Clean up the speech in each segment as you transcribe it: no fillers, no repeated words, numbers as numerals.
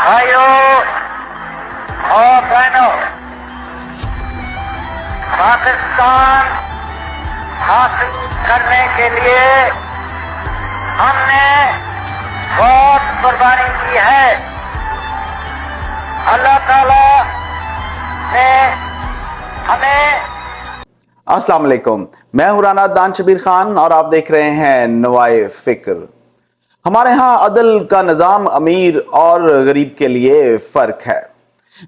بھائیوں اور بہنوں، پاکستان حاصل کرنے کے لیے ہم نے بہت قربانی کی ہے۔ اللہ تعالیٰ نے ہمیں السلام علیکم، میں ہوں رانا دان شبیر خان اور آپ دیکھ رہے ہیں نوائے فکر۔ ہمارے ہاں عدل کا نظام امیر اور غریب کے لیے فرق ہے۔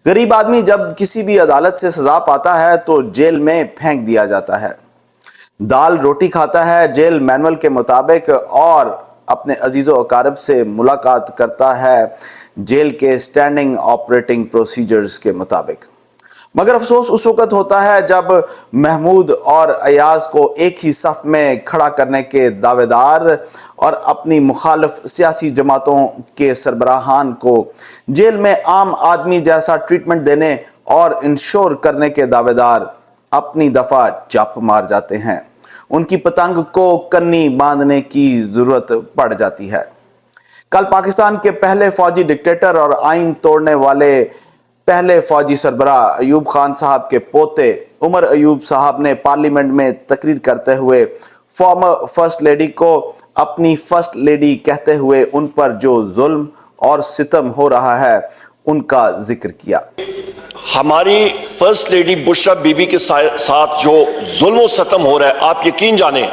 غریب آدمی جب کسی بھی عدالت سے سزا پاتا ہے تو جیل میں پھینک دیا جاتا ہے، دال روٹی کھاتا ہے جیل مینول کے مطابق اور اپنے عزیز و اقارب سے ملاقات کرتا ہے جیل کے سٹینڈنگ آپریٹنگ پروسیجرز کے مطابق۔ مگر افسوس اس وقت ہوتا ہے جب محمود اور ایاز کو ایک ہی صف میں کھڑا کرنے کے دعوے دار اور اپنی مخالف سیاسی جماعتوں کے سربراہان کو جیل میں عام آدمی جیسا ٹریٹمنٹ دینے اور انشور کرنے کے دعوے دار اپنی دفعہ چاپ مار جاتے ہیں۔ ان کی پتنگ کو کنی باندھنے کی ضرورت پڑ جاتی ہے۔ کل پاکستان کے پہلے فوجی ڈکٹیٹر اور آئین توڑنے والے پہلے فوجی سربراہ ایوب خان صاحب کے پوتے عمر ایوب صاحب نے پارلیمنٹ میں تقریر کرتے ہوئے فارمر فرسٹ لیڈی کو اپنی فرسٹ لیڈی کہتے ہوئے ان پر جو ظلم اور ستم ہو رہا ہے ان کا ذکر کیا۔ ہماری first lady Bushra be be کے ساتھ جو ظلم و ستم ہو رہا ہے، آپ یقین جانیں،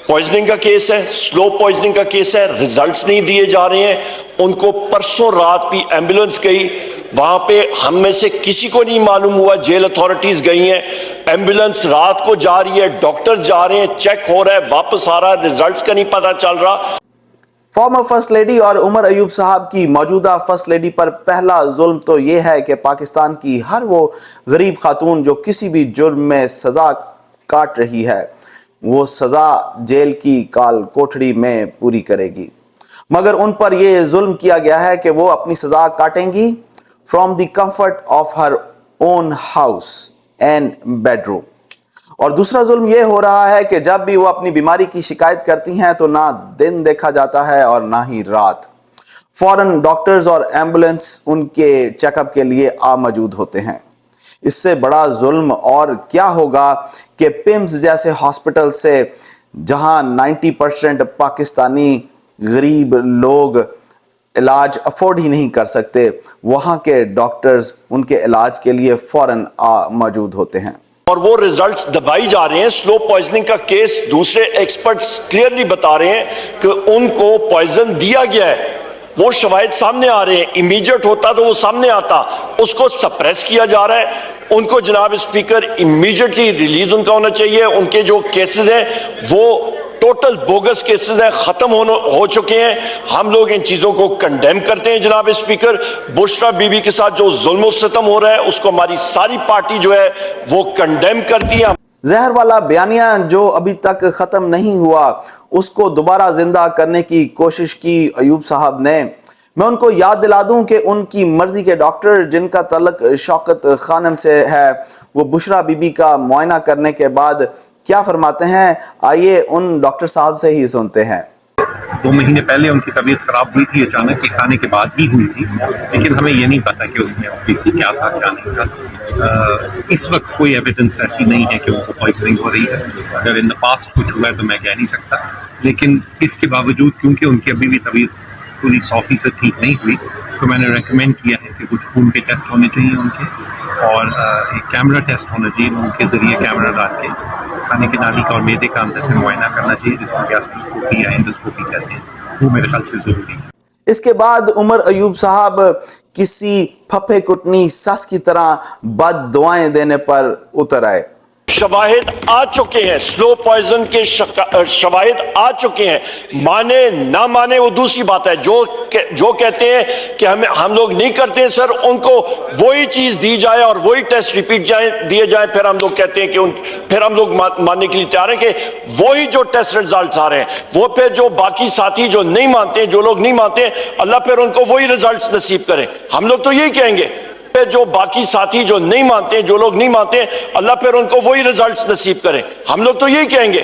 پوائزننگ کا کیس ہے، سلو پوائزننگ کا کیس ہے، ریزلٹس نہیں دیے جا رہے ہیں۔ ان کو پرسوں رات بھی ایمبولنس گئی، وہاں پہ ہم میں سے کسی کو نہیں معلوم ہوا، جیل اتھارٹیز گئی ہیں، ایمبولنس رات کو جا رہی ہے، ڈاکٹر جا رہے ہیں، چیک ہو رہا ہے، واپس آ رہا ہے، ریزلٹس کا نہیں پتہ چل رہا۔ فارمر فرسٹ لیڈی اور عمر ایوب صاحب کی موجودہ فرسٹ لیڈی پر پہلا ظلم تو یہ ہے کہ پاکستان کی ہر وہ غریب خاتون جو کسی بھی جرم میں سزا کاٹ رہی ہے وہ سزا جیل کی کال کوٹھڑی میں پوری کرے گی، مگر ان پر یہ ظلم کیا گیا ہے کہ وہ اپنی سزا کاٹیں گی from the comfort of her own house and bedroom۔ اور دوسرا ظلم یہ ہو رہا ہے کہ جب بھی وہ اپنی بیماری کی شکایت کرتی ہیں تو نہ دن دیکھا جاتا ہے اور نہ ہی رات، فوراً ڈاکٹرز اور ایمبولنس ان کے چیک اپ کے لیے موجود ہوتے ہیں۔ اس سے بڑا ظلم اور کیا ہوگا کہ پیمز جیسے ہاسپٹل سے جہاں 90% پاکستانی غریب لوگ علاج افورڈ ہی نہیں کر سکتے، وہاں کے ڈاکٹرز ان کے علاج کے لیے فوراً موجود ہوتے ہیں اور وہ ریزلٹس دبائی جا رہے ہیں۔ سلو پوائزننگ کا کیس دوسرے ایکسپرٹس کلیئرلی بتا رہے ہیں کہ ان کو پوائزن دیا گیا ہے، وہ شواہد سامنے آ رہے ہیں، امیجیٹ ہوتا تو وہ سامنے آتا، اس کو سپریس کیا جا رہا ہے۔ ان کو جناب اسپیکر امیجیٹلی ریلیز ان کا ہونا چاہیے۔ ان کے جو کیسز ہیں وہ ٹوٹل بوگس کیسز ہیں، ختم ہو چکے ہیں۔ ہم لوگ ان چیزوں کو کنڈیم کرتے ہیں جناب اسپیکر۔ بشرا بی بی کے ساتھ جو ظلم و ستم ہو رہا ہے اس کو ہماری ساری پارٹی جو ہے وہ کنڈیم کرتی ہے۔ زہر والا بیانیہ جو ابھی تک ختم نہیں ہوا اس کو دوبارہ زندہ کرنے کی کوشش کی ایوب صاحب نے۔ میں ان کو یاد دلا دوں کہ ان کی مرضی کے ڈاکٹر جن کا تعلق شوکت خانم سے ہے وہ بشرا بی بی کا معائنہ کرنے کے بعد کیا فرماتے ہیں، آئیے ان ڈاکٹر صاحب سے ہی سنتے ہیں۔ 2 مہینے پہلے ان کی طبیعت خراب ہوئی تھی، اچانک کھانے کے بعد ہی ہوئی تھی، لیکن ہمیں یہ نہیں پتا کہ اس میں آبویسلی کیا تھا کیا نہیں تھا۔ اس وقت کوئی ایویڈنس ایسی نہیں ہے کہ ان کو پوائزننگ ہو رہی ہے۔ اگر ان دا پاسٹ کچھ ہوا ہے تو میں کہہ نہیں سکتا، لیکن اس کے باوجود کیونکہ ان کی ابھی بھی طبیعت پوری 100% ٹھیک نہیں ہوئی تو میں نے ریکمینڈ کیا ہے کہ کچھ خون کے ٹیسٹ ہونے چاہیے ان کے، اور ایک کیمرہ ٹیسٹ ہونا چاہیے، ان کے ذریعے کیمرہ ڈال کے کھانے کی نالی کا اور معدے کا اندر سے معائنہ کرنا چاہیے، جس کو گیسٹروسکوپی یا انڈوسکوپی کہتے ہیں، وہ میرے خیال سے ضروری ہے۔ اس کے بعد عمر ایوب صاحب کسی پھپھے کٹنی سس کی طرح بد دعائیں دینے پر اتر آئے۔ شواہد آ چکے ہیں، سلو پوائزن کے شواہد آ چکے ہیں، مانے نہ مانے وہ دوسری بات ہے۔ جو کہتے ہیں کہ ہم لوگ نہیں کرتے سر، ان کو وہی چیز دی جائے اور وہی ٹیسٹ ریپیٹ دیے جائیں، پھر ہم لوگ کہتے ہیں کہ پھر ہم لوگ ماننے کے لیے تیار ہیں کہ وہی جو ٹیسٹ ریزلٹس آ رہے ہیں وہ پھر جو باقی ساتھی جو نہیں مانتے، جو لوگ نہیں مانتے، اللہ پھر ان کو وہی ریزلٹس نصیب کرے۔ ہم لوگ تو یہی کہیں گے، جو باقی ساتھی جو نہیں مانتے، جو لوگ نہیں مانتے، اللہ پھر ان کو وہی ریزلٹس نصیب کرے۔ ہم لوگ تو یہی کہیں گے۔